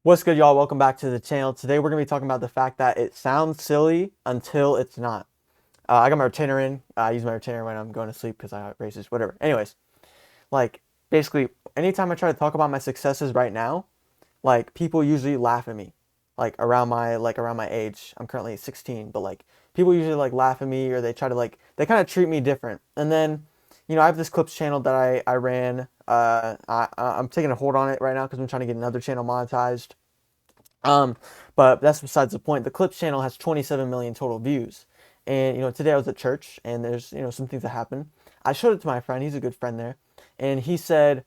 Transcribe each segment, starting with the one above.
What's good, y'all? Welcome back to the channel. Today we're going to be talking about the fact that it sounds silly until it's not. I got my retainer in. I use my retainer when I'm going to sleep because I have races, whatever. Anyways, like, basically, anytime I try to talk about my successes right now, like, people usually laugh at me. Around my age. I'm currently 16, but like, people usually like laugh at me, or they try to like, they kind of treat me different. And then, I have this clips channel that I ran. I'm taking a hold on it right now because I'm trying to get another channel monetized. Um, but that's besides the point. The Clips channel has 27 million total views. And, today I was at church and there's, some things that happen. I showed it to my friend. He's a good friend there. And he said,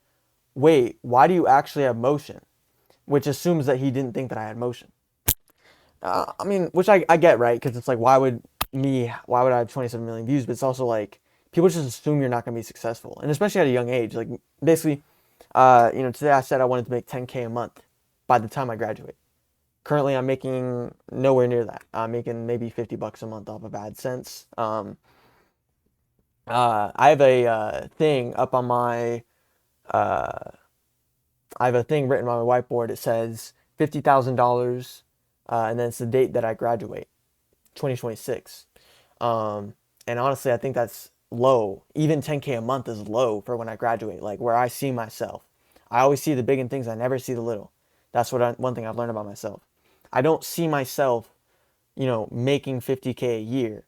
wait, why do you actually have motion? Which assumes that he didn't think that I had motion. Which I get, right? Because it's like, why would I have 27 million views? But it's also like, people just assume you're not going to be successful. And especially at a young age. Like, basically, today I said I wanted to make 10K a month by the time I graduate. Currently, I'm making nowhere near that. I'm making maybe $50 a month off of AdSense. I have a thing up on my. Uh, I have a thing written on my whiteboard. It says $50,000, and then it's the date that I graduate, 2026. And honestly, I think that's low. Even 10K a month is low for when I graduate. Like, where I see myself, I always see the big and things. I never see the little. That's one thing I've learned about myself. I don't see myself, making 50K a year.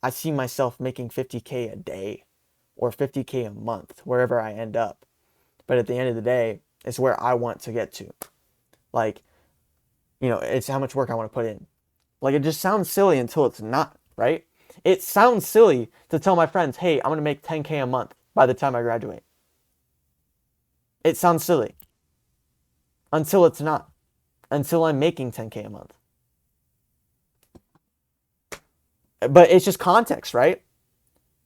I see myself making 50K a day or 50K a month, wherever I end up. But at the end of the day, it's where I want to get to. Like, it's how much work I want to put in. Like, it just sounds silly until it's not, right? It sounds silly to tell my friends, hey, I'm going to make 10K a month by the time I graduate. It sounds silly until it's not. Until I'm making 10K a month. But it's just context, right?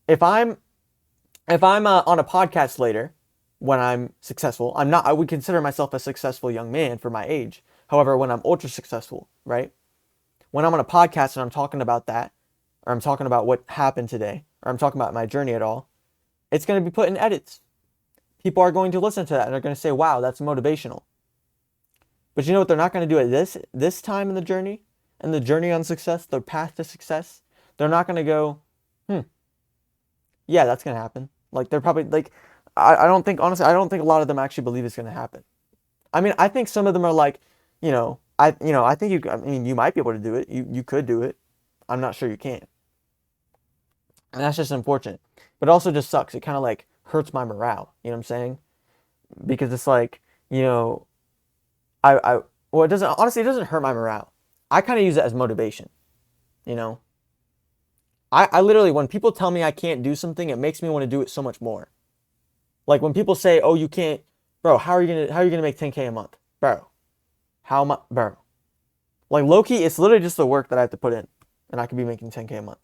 If I'm on a podcast later when I'm successful, I would consider myself a successful young man for my age. However, when I'm ultra successful, right? When I'm on a podcast and I'm talking about that, or I'm talking about what happened today, or I'm talking about my journey at all, it's going to be put in edits. People are going to listen to that and they're going to say, wow, that's motivational. But you know what they're not going to do at this time in the journey, and the journey on success, the path to success? They're not going to go, yeah, that's going to happen. Like, they're probably like, I don't think, honestly, I don't think a lot of them actually believe it's going to happen. I think some of them are like, I think you might be able to do it. You could do it. I'm not sure you can. And that's just unfortunate. But it also just sucks. It kind of like hurts my morale. You know what I'm saying? Because it's like, well, it doesn't, honestly, it doesn't hurt my morale. I kind of use it as motivation. You know, I literally, when people tell me I can't do something, it makes me want to do it so much more. Like when people say, "Oh, you can't," bro. How are you gonna make 10K a month, bro? How much, bro? Like low key, it's literally just the work that I have to put in, and I could be making 10K a month.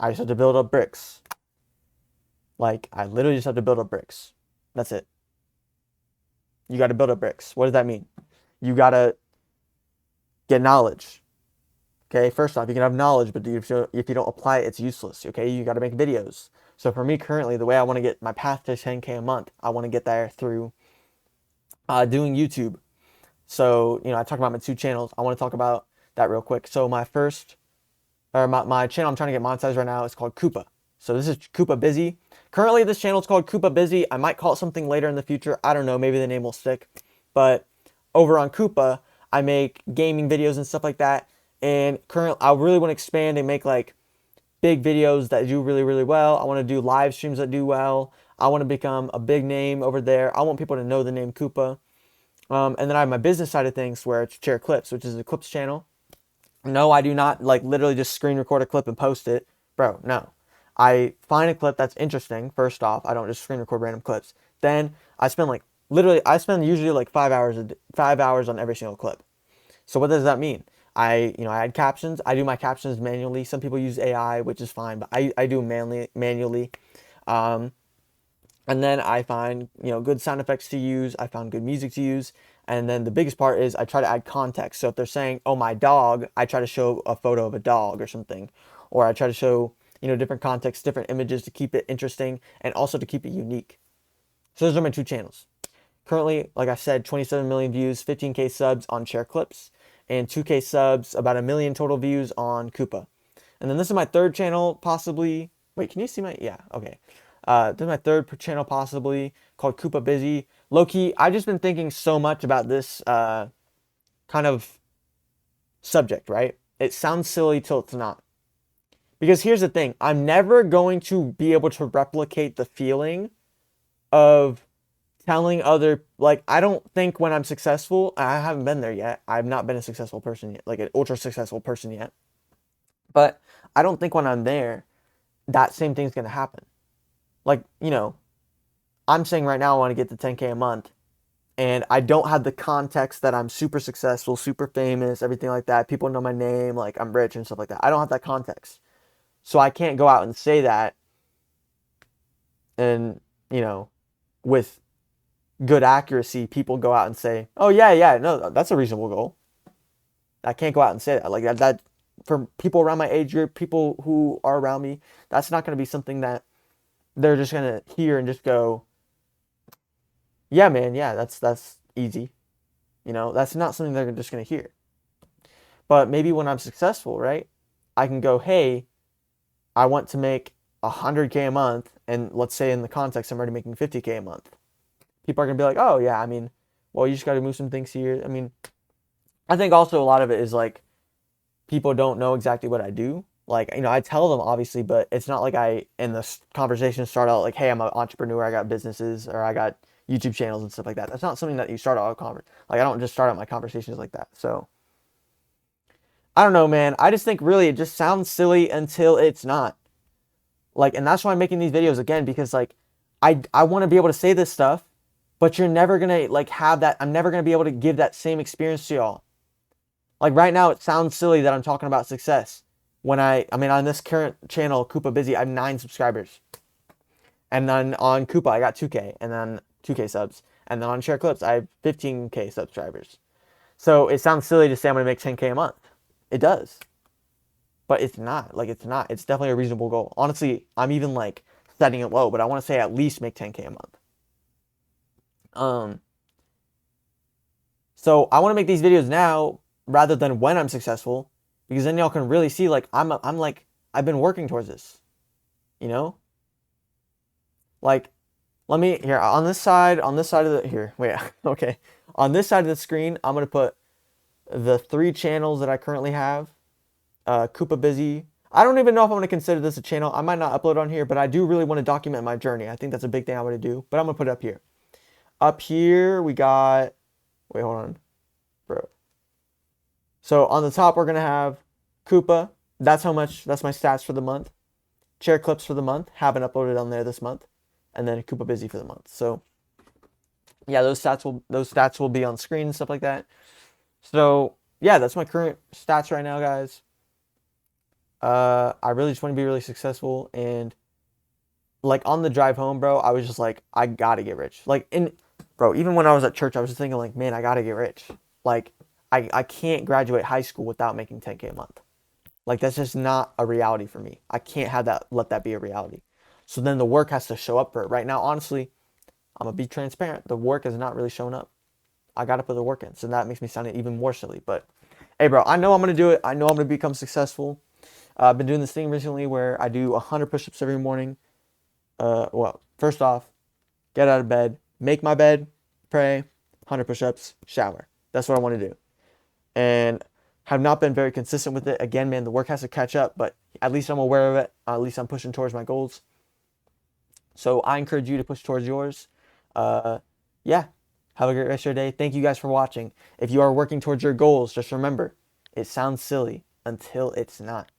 I just have to build up bricks. Like I literally just have to build up bricks. That's it. You got to build up bricks. What does that mean? You got to get knowledge. Okay, first off, you can have knowledge, but if you don't apply it, it's useless. Okay, you got to make videos. So for me currently, the way I want to get my path to 10K a month, I want to get there through doing YouTube. So, I talk about my two channels. I want to talk about that real quick. So my channel I'm trying to get monetized right now is called Koopa. So this is Koopa Busy. Currently, this channel is called Koopa Busy. I might call it something later in the future. I don't know. Maybe the name will stick. But over on Koopa, I make gaming videos and stuff like that. And currently, I really want to expand and make like big videos that do really, really well. I want to do live streams that do well. I want to become a big name over there. I want people to know the name Koopa. And then I have my business side of things where it's Share Clips, which is a clips channel. No, I do not like literally just screen record a clip and post it. Bro, no. I find a clip that's interesting. First off, I don't just screen record random clips. Then I spend usually like 5 hours on every single clip. So what does that mean? I add captions. I do my captions manually. Some people use AI, which is fine, but I do manually. And then I find, good sound effects to use. I found good music to use. And then the biggest part is I try to add context. So if they're saying, oh, my dog, I try to show a photo of a dog or something. Or I try to show, different contexts, different images to keep it interesting and also to keep it unique. So those are my two channels. Currently, like I said, 27 million views, 15K subs on Share Clips, and 2K subs, about a million total views on Koopa. And then this is my third channel, possibly. Wait, can you see my? Yeah, okay. This is my third channel, possibly, called Koopa Busy. Low-key, I've just been thinking so much about this kind of subject, right? It sounds silly till it's not. Because here's the thing, I'm never going to be able to replicate the feeling of telling other, like, I don't think when I'm successful, I haven't been there yet. I've not been a successful person yet, like an ultra successful person yet. But I don't think when I'm there, that same thing's going to happen. Like, I'm saying right now I want to get to 10K a month, and I don't have the context that I'm super successful, super famous, everything like that. People know my name, like I'm rich and stuff like that. I don't have that context. So I can't go out and say that and, with good accuracy, people go out and say, "Oh yeah, yeah, no, that's a reasonable goal." I can't go out and say that. Like that for people around my age group, people who are around me, that's not going to be something that they're just going to hear and just go, "Yeah, man, yeah, that's easy." That's not something they're just going to hear. But maybe when I'm successful, right? I can go, "Hey, I want to make 100K a month," and let's say in the context I'm already making 50K a month. People are going to be like, "Oh, yeah, I mean, well, you just got to move some things here." I mean, I think also a lot of it is like people don't know exactly what I do. Like, I tell them obviously, but it's not like I, in the conversation, start out like, "Hey, I'm an entrepreneur. I got businesses or I got YouTube channels and stuff like that." That's not something that you start out a like, I don't just start out my conversations like that. So I don't know, man. I just think really it just sounds silly until it's not. Like, and that's why I'm making these videos again, because like I want to be able to say this stuff, but you're never gonna like have that. I'm never gonna be able to give that same experience to y'all. Like right now, it sounds silly that I'm talking about success. When I mean, on this current channel, Koopa Busy, I have 9 subscribers. And then on Koopa, I got 2K, and then 2K subs. And then on Share Clips, I have 15K subscribers. So it sounds silly to say I'm going to make 10K a month. It does. But it's not. Like, it's not. It's definitely a reasonable goal. Honestly, I'm even, like, setting it low, but I want to say at least make 10K a month. So I want to make these videos now rather than when I'm successful, because then y'all can really see, like, I'm like, I've been working towards this, you know? Like, let me, here, on this side of the, here, wait, okay. On this side of the screen, I'm going to put the 3 channels that I currently have. Koopa Busy. I don't even know if I'm going to consider this a channel. I might not upload on here, but I do really want to document my journey. I think that's a big thing I want to do, but I'm going to put it up here. Up here, we got, wait, hold on, bro. So on the top, we're going to have Koopa. That's how much, that's my stats for the month. Share Clips for the month. Haven't uploaded on there this month. And then Koopa Busy for the month. So yeah, those stats will be on screen and stuff like that. So yeah, that's my current stats right now, guys. I really just want to be really successful, and like on the drive home, bro, I was just like, I gotta get rich. Like bro, even when I was at church, I was just thinking like, man, I gotta get rich. Like I can't graduate high school without making 10K a month. Like that's just not a reality for me. I can't have that, let that be a reality. So then the work has to show up for it. Right now, honestly, I'm gonna be transparent. The work is not really showing up. I gotta put the work in. So that makes me sound even more silly. But hey, bro, I know I'm gonna do it. I know I'm gonna become successful. I've been doing this thing recently where I do 100 push-ups every morning. Well, first off, get out of bed, make my bed, pray, 100 push-ups, shower. That's what I want to do. And have not been very consistent with it. Again, man, the work has to catch up, but at least I'm aware of it. At least I'm pushing towards my goals. So I encourage you to push towards yours. Yeah, have a great rest of your day. Thank you guys for watching. If you are working towards your goals, just remember, it sounds silly until it's not.